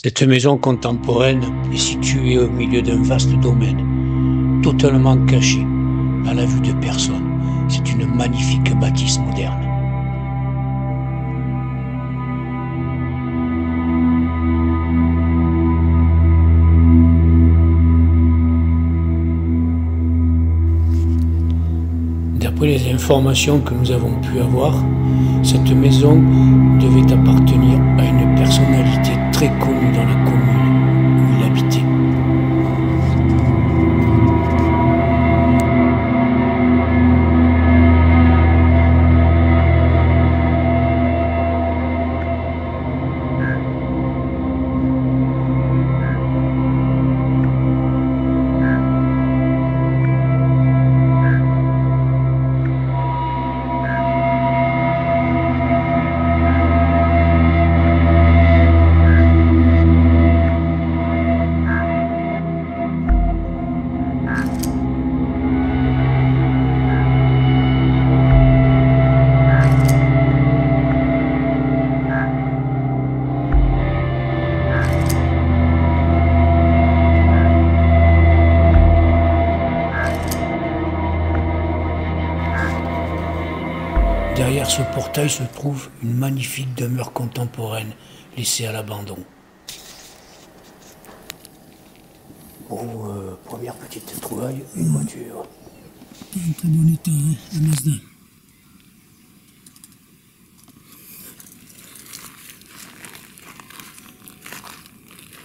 Cette maison contemporaine est située au milieu d'un vaste domaine, totalement caché, à la vue de personne. C'est une magnifique bâtisse moderne. D'après les informations que nous avons pu avoir, cette maison devait appartenir à une personnalité très connue dans la commune où il habitait. Derrière ce portail se trouve une magnifique demeure contemporaine laissée à l'abandon. Bon, première petite trouvaille, une voiture. En très bon état, hein, la Mazda.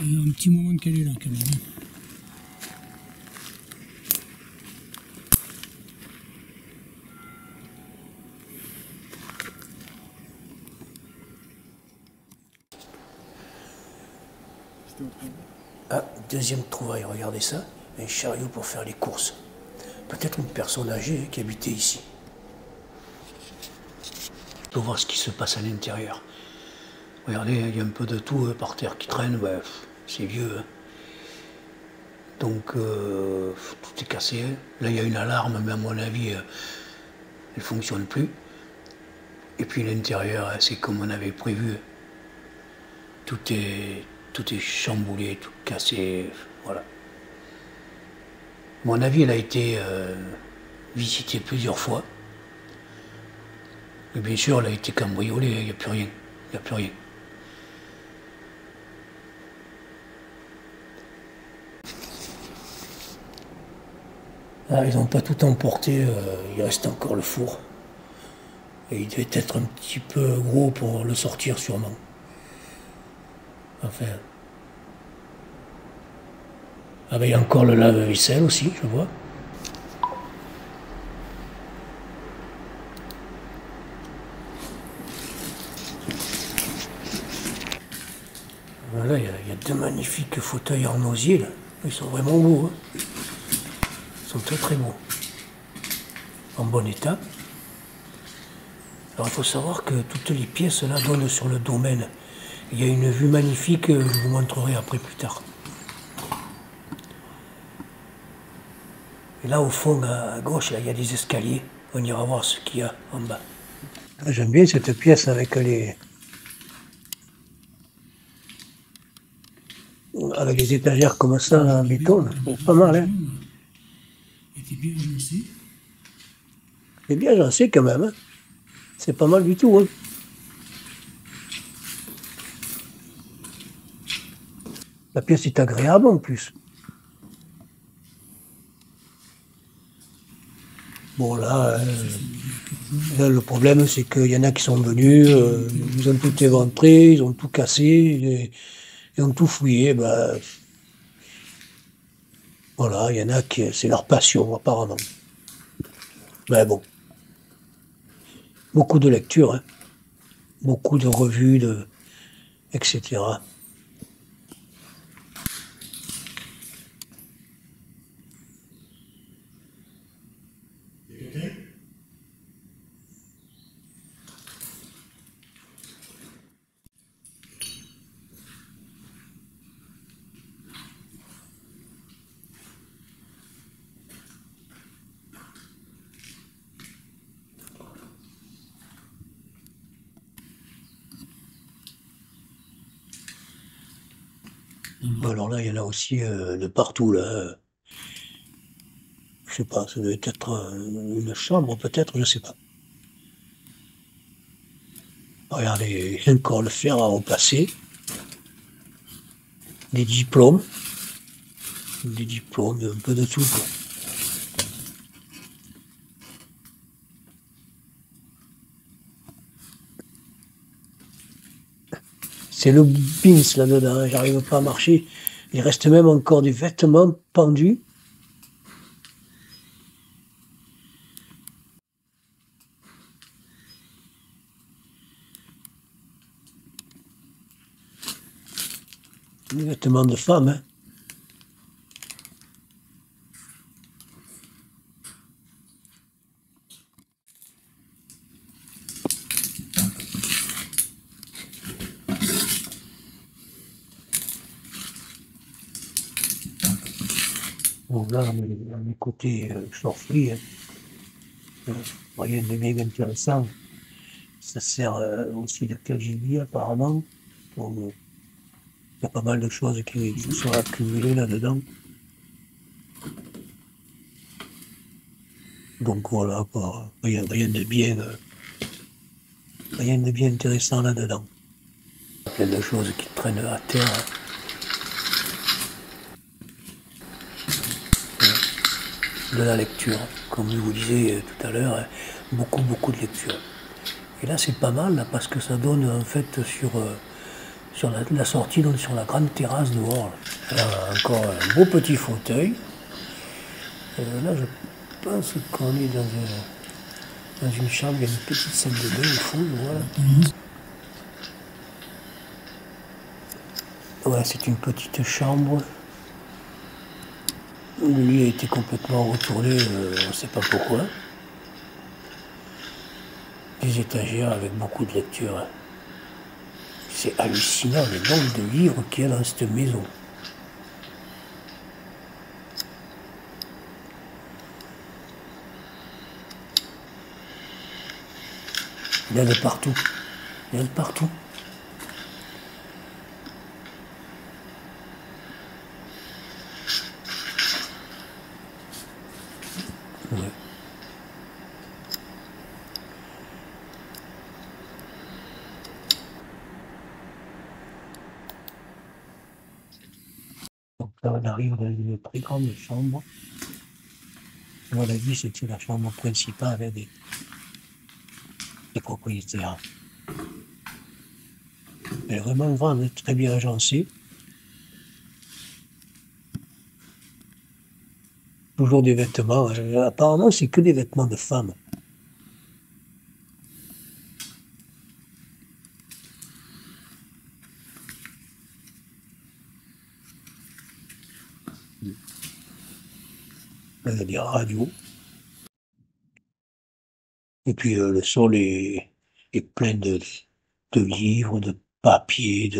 Un petit moment qu'elle est là quand même. Ah, deuxième trouvaille, regardez ça, un chariot pour faire les courses. Peut-être une personne âgée qui habitait ici. On peut voir ce qui se passe à l'intérieur. Regardez, il y a un peu de tout par terre qui traîne, ouais, c'est vieux. Hein. Donc, tout est cassé. Là, il y a une alarme, mais à mon avis, elle ne fonctionne plus. Et puis l'intérieur, c'est comme on avait prévu. Tout est chamboulé, tout cassé, voilà. À mon avis, elle a été visitée plusieurs fois. Et bien sûr, elle a été cambriolée, il n'y a plus rien. Il n'y a plus rien. Ah, ils n'ont pas tout emporté, il reste encore le four. Et il devait être un petit peu gros pour le sortir sûrement. Enfin. Ah ben il y a encore le lave-vaisselle aussi, je vois. Voilà, il y a deux magnifiques fauteuils en osier là. Ils sont vraiment beaux. Hein. Ils sont très très beaux. En bon état. Alors il faut savoir que toutes les pièces là donnent sur le domaine. Il y a une vue magnifique, je vous montrerai après plus tard. Et là au fond, à gauche, là, il y a des escaliers. On ira voir ce qu'il y a en bas. J'aime bien cette pièce avec les étagères comme ça en béton. C'est pas mal, hein. Elle était bien agencée. C'est bien agencé quand même, hein. C'est pas mal du tout, hein. La pièce est agréable en plus. Bon là, le problème c'est qu'il y en a qui sont venus, ils ont tout éventré, ils ont tout cassé, ils ont tout fouillé. Ben, voilà, il y en a qui, c'est leur passion apparemment. Mais bon, beaucoup de lectures, hein, beaucoup de revues, etc. Alors là, il y en a aussi de partout, là. Je sais pas, ça doit être une chambre peut-être, je sais pas. Regardez, encore le fer à repasser. Des diplômes. Des diplômes, un peu de tout, quoi. C'est le bins là-dedans, hein, j'arrive pas à marcher. Il reste même encore des vêtements pendus. Des vêtements de femmes, hein. Bon, là, on est côté short-free, hein. Rien de bien intéressant. Ça sert aussi de KGB apparemment. Bon, il y a pas mal de choses qui se sont accumulées là-dedans. Donc voilà, quoi. Rien de bien, rien de bien intéressant là-dedans. Plein de choses qui traînent à terre. De la lecture, comme je vous disais tout à l'heure, hein, beaucoup de lecture. Et là c'est pas mal là, parce que ça donne en fait sur la sortie, donc sur la grande terrasse dehors. Là, encore un beau petit fauteuil. Là je pense qu'on est dans une chambre, il y a une petite salle de bain au fond, voilà. Ouais, c'est une petite chambre. Le lit a été complètement retourné, on ne sait pas pourquoi. Des étagères avec beaucoup de lectures, hein. C'est hallucinant le nombre de livres qu'il y a dans cette maison. Il y en a de partout. Il y en a de partout. Ouais. Donc là, on arrive dans une très grande chambre. À mon avis, c'était la chambre principale avec des propriétaires. Elle est vraiment grande, très bien agencée. Toujours des vêtements. Apparemment, c'est que des vêtements de femmes. Il y a des radios. Et puis le sol est plein de livres, de papiers,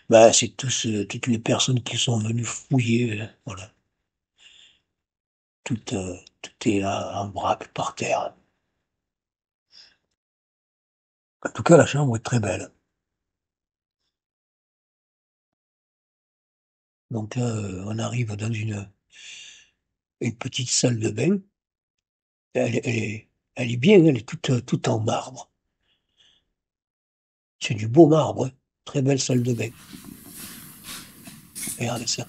bah, c'est toutes les personnes qui sont venues fouiller, voilà. Tout est là en vrac par terre. En tout cas, la chambre est très belle. Donc là, on arrive dans une petite salle de bain. Elle est bien, elle est toute en marbre. C'est du beau marbre, hein. Très belle salle de bain. Regardez ça.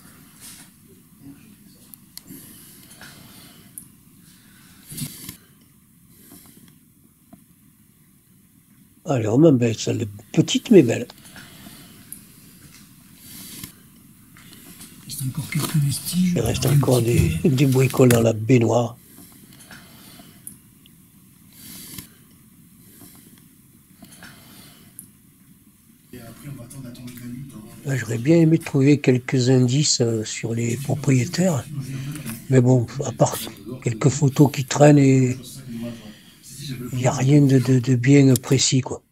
Elle est vraiment belle, salle de petite mais belle. Il reste encore quelques vestiges. Il reste encore des bricoles dans la baignoire. Là, j'aurais bien aimé trouver quelques indices sur les propriétaires. Mais bon, à part quelques photos qui traînent, et il n'y a rien de bien précis, quoi.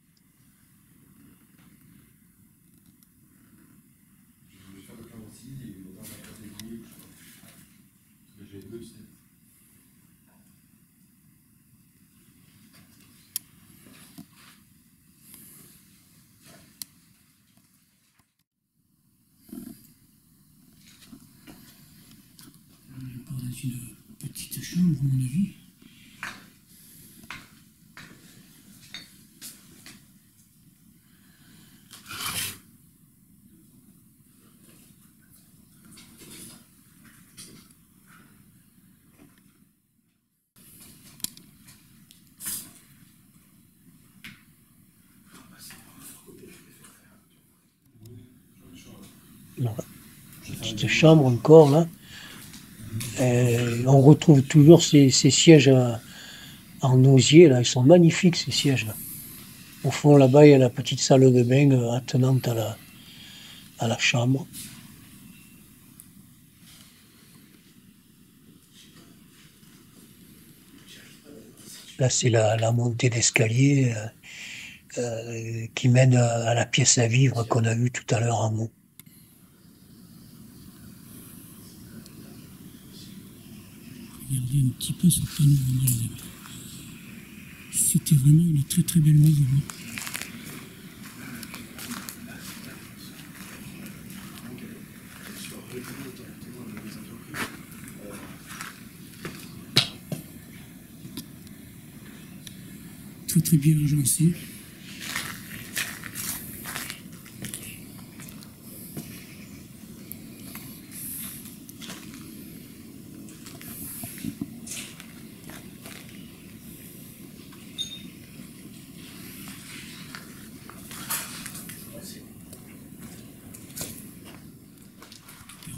c'est une petite chambre, à mon avis. Alors, petite chambre encore là. On retrouve toujours ces sièges en osier là, ils sont magnifiques ces sièges là. Au fond là-bas il y a la petite salle de bain attenante à la chambre. Là c'est la montée d'escalier qui mène à la pièce à vivre qu'on a vue tout à l'heure en haut. Regardez un petit peu ce panorama, les amis. C'était vraiment une très très belle maison. Très très bien agencé.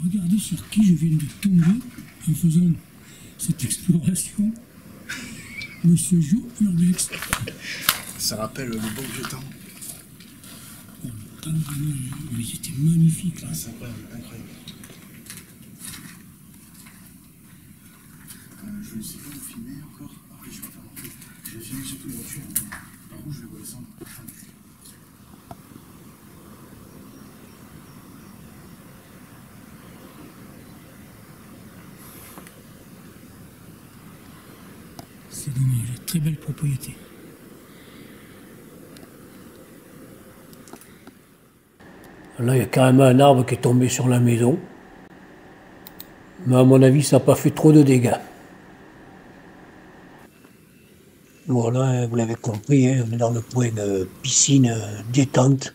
Regardez sur qui je viens de tomber en faisant cette exploration. Monsieur Jo Urbex. Ça rappelle le bon vieux temps. Oh, le panorama, mais c'était magnifique là. C'est incroyable, incroyable. Je ne sais pas où filmer encore. Après, je vais faire un truc. Je vais filmer surtout les voitures. Par contre, je vais redescendre. C'est dommage, très belle propriété. Là, il y a carrément un arbre qui est tombé sur la maison. Mais à mon avis, ça n'a pas fait trop de dégâts. Voilà, vous l'avez compris, hein, on est dans le point de piscine détente.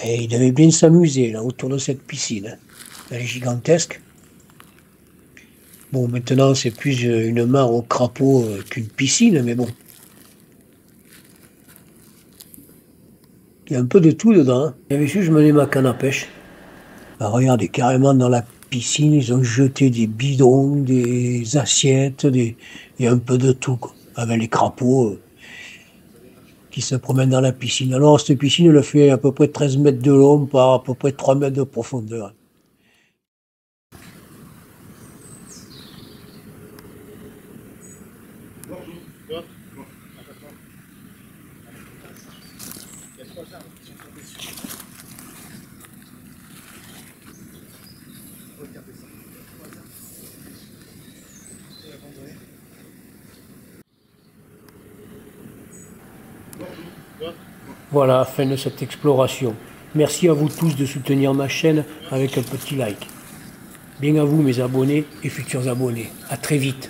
Et il devait bien s'amuser là autour de cette piscine. Hein. Elle est gigantesque. Bon, maintenant c'est plus une mare au crapaud qu'une piscine, mais bon. Il y a un peu de tout dedans. Hein. J'avais su, je menais ma canne à pêche. Ben, regardez, carrément dans la piscine, ils ont jeté des bidons, des assiettes, il y a un peu de tout, quoi, avec les crapauds qui se promènent dans la piscine. Alors, cette piscine, elle fait à peu près 13 mètres de long par à peu près 3 mètres de profondeur. Voilà, fin de cette exploration. Merci à vous tous de soutenir ma chaîne avec un petit like. Bien à vous mes abonnés et futurs abonnés. À très vite.